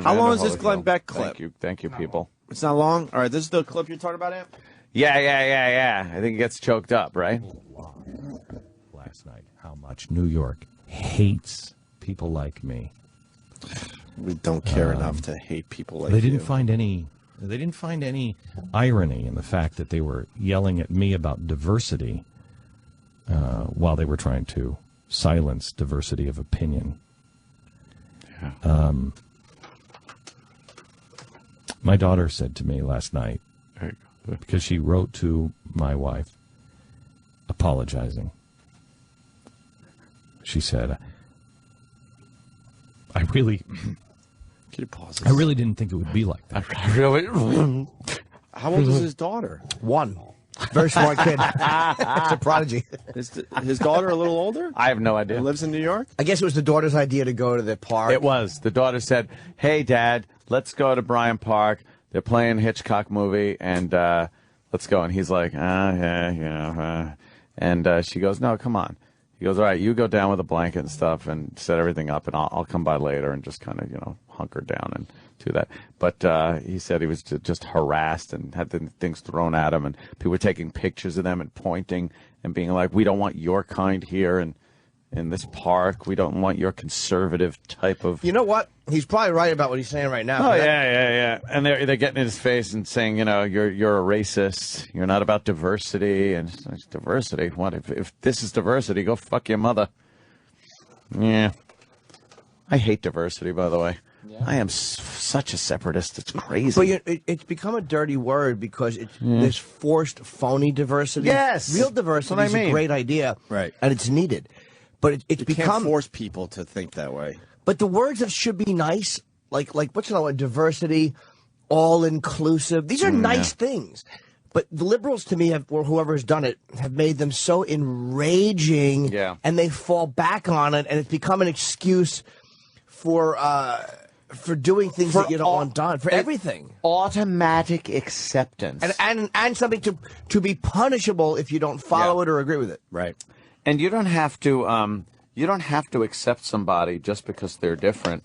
How long is this Glenn Beck clip? Thank you, people. It's not long? All right, this is the clip you're talking about, Amp? Yeah. I think it gets choked up, right? Last night, how much New York hates people like me. We don't care enough to hate people like They you. didn't find any irony in the fact that they were yelling at me about diversity while they were trying to silence diversity of opinion. Yeah. My daughter said to me last night, because she wrote to my wife apologizing. She said, I really didn't think it would be like that. How old is his daughter? 1. Very smart kid. It's a prodigy. Is his daughter a little older? I have no idea. Who lives in New York? I guess it was the daughter's idea to go to the park. It was. The daughter said, hey, Dad, let's go to Bryant Park. They're playing a Hitchcock movie, and let's go. And he's like, yeah. And she goes, no, come on. He goes, all right, you go down with a blanket and stuff and set everything up, and I'll come by later and just kind of, hunker down and do that. But he said he was just harassed and had things thrown at him, and people were taking pictures of them and pointing and being like, we don't want your kind here and in this park. We don't want your conservative type of... You know what? He's probably right about what he's saying right now. Oh, yeah. And they're getting in his face and saying, you're a racist. You're not about diversity. And it's like, diversity? What? If this is diversity, go fuck your mother. Yeah. I hate diversity, by the way. Yeah. I am such a separatist. It's crazy. But it's become a dirty word because it's this forced, phony diversity. Yes. Real diversity is a great idea. Right. And it's needed. But it's become... You can't force people to think that way. But the words that should be nice, like what's another one? Diversity, all-inclusive. These are nice things. But the liberals, to me, or whoever has done it, have made them so enraging, and they fall back on it, and it's become an excuse for doing things that you don't want done, for everything. Automatic acceptance. And something to be punishable if you don't follow it or agree with it. Right. And you don't have to accept somebody just because they're different.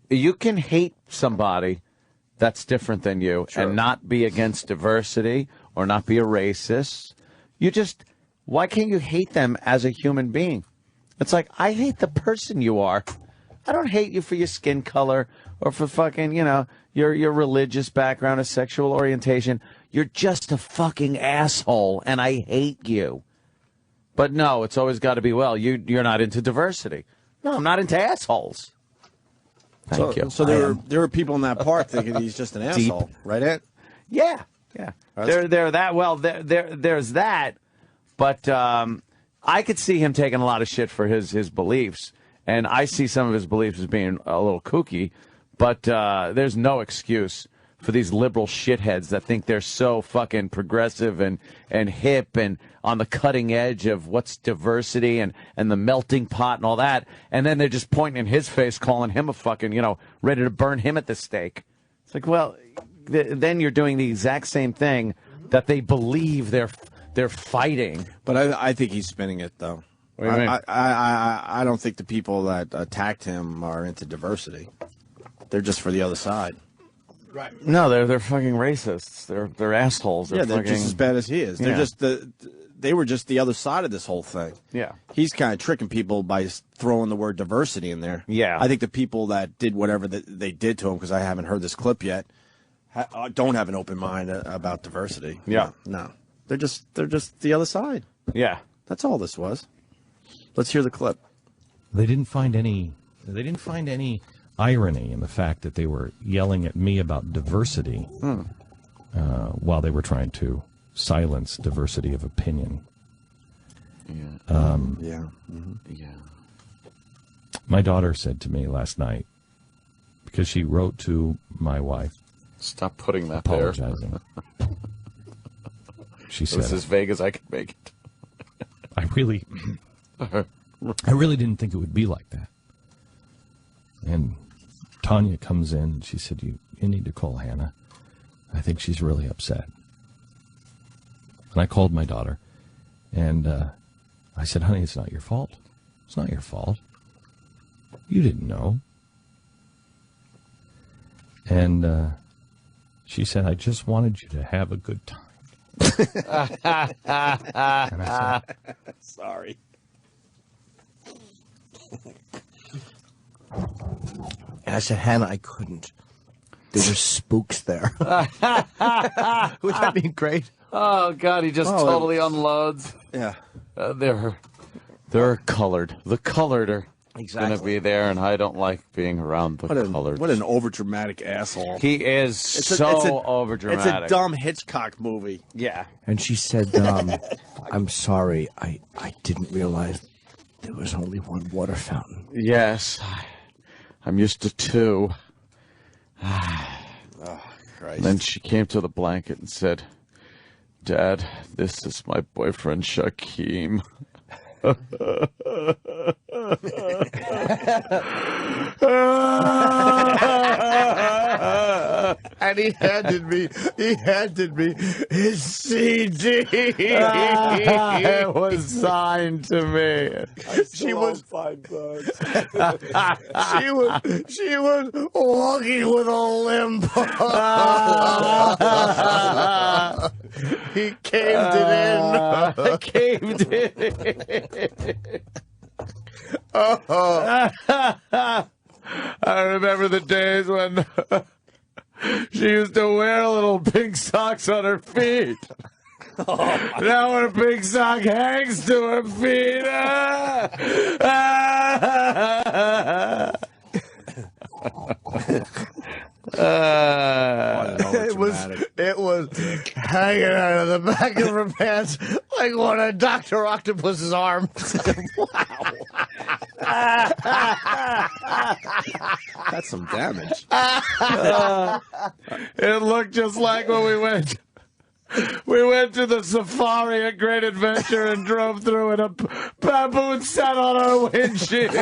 You can hate somebody that's different than you and not be against diversity or not be a racist. Why can't you hate them as a human being? It's like, I hate the person you are. I don't hate you for your skin color or for fucking, your religious background or sexual orientation. You're just a fucking asshole, and I hate you. But no, it's always got to be, you're not into diversity. No, I'm not into assholes. Thank you. So there were people in that park thinking he's just an asshole, right, Ed? Yeah. There's that, but I could see him taking a lot of shit for his beliefs, and I see some of his beliefs as being a little kooky, but there's no excuse for these liberal shitheads that think they're so fucking progressive and hip and on the cutting edge of what's diversity and the melting pot and all that. And then they're just pointing in his face, calling him a fucking, ready to burn him at the stake. It's like, then you're doing the exact same thing that they believe they're fighting. But I think he's spinning it, though. What do you mean? I don't think the people that attacked him are into diversity. They're just for the other side. Right. No, they're fucking racists. They're assholes. They're just as bad as he is. They're just they were just the other side of this whole thing. Yeah. He's kind of tricking people by throwing the word diversity in there. Yeah. I think the people that did whatever they did to him, because I haven't heard this clip yet, don't have an open mind about diversity. Yeah. No. They're just the other side. Yeah. That's all this was. Let's hear the clip. They didn't find any irony in the fact that they were yelling at me about diversity while they were trying to silence diversity of opinion. My daughter said to me last night, because she wrote to my wife, stop putting that apologizing. She said, "It's as vague as I can make it." I really didn't think it would be like that. And Tanya comes in and she said, you need to call Hannah. I think she's really upset. And I called my daughter and I said, honey, it's not your fault. It's not your fault. You didn't know. And she said, I just wanted you to have a good time. And I said, Sorry. And I said, Hannah, I couldn't. There's just spooks there. Would that be great? Oh, God, he just totally unloads. Yeah. They're colored. The colored are Exactly. going to be there, and I don't like being around the colored. What an overdramatic asshole. He is overdramatic. It's a dumb Hitchcock movie. Yeah. And she said, I'm sorry. I didn't realize there was only one water fountain. Yes. I'm used to two. Oh, Christ. Then she came to the blanket and said, Dad, this is my boyfriend, Shaquem. And he handed me his CD. It was signed to me. She was she was walking with a limp. He caved it in. Caved it. I remember the days when she used to wear little pink socks on her feet. Now her pink sock hangs to her feet. It was hanging out of the back of her pants like one of Dr. Octopus's arms. That's some damage. It looked just like when we went to the safari at Great Adventure and drove through and a baboon sat on our windshield.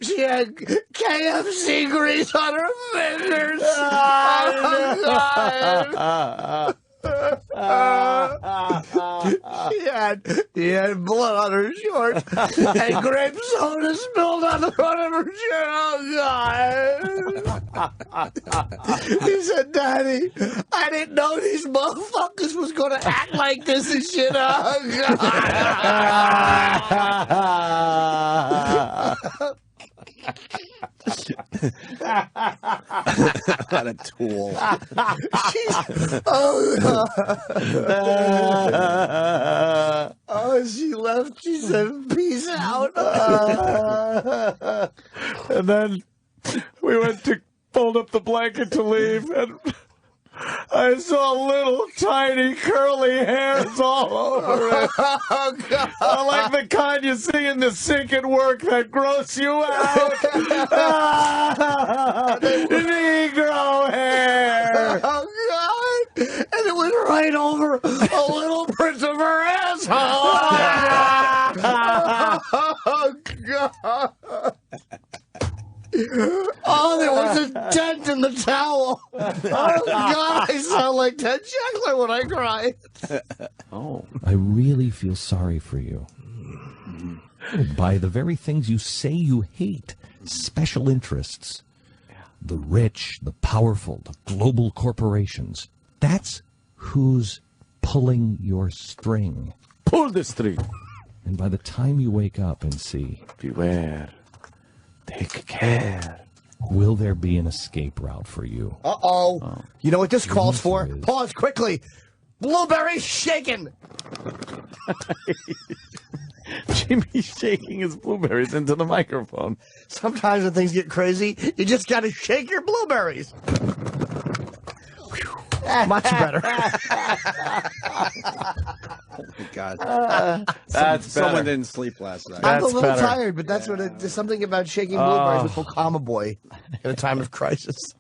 She had KFC grease on her fingers. He had blood on her shorts and grape soda spilled on the front of her shirt. Oh, God. He said, Daddy, I didn't know these motherfuckers was going to act like this and shit. Oh, God. What a tool. She left. She said, peace out. And then we went to fold up the blanket to leave, and I saw little tiny curly hairs all over it. Oh, God. Like the kind you see in the sink at work that gross you out. Negro hair. Oh, God. And it went right over a little print of her asshole. Oh, God. Oh, there was a dent in the towel. Oh, God, I sound like Ted Sheckler when I cry. Oh. I really feel sorry for you. By the very things you say you hate, special interests, the rich, the powerful, the global corporations, that's who's pulling your string. Pull the string. And by the time you wake up and see, Beware. Take care. will there be an escape route for you? Uh-oh. You know what this calls for? is- Pause quickly. Blueberry shaken. Jimmy's shaking his blueberries into the microphone. Sometimes when things get crazy, you just got to shake your blueberries. Much better. Oh, my God. That's Someone better. didn't sleep last night. I'm a That's little better. tired, but that's what there's something about shaking blueberries which will calm a boy in a time of crisis.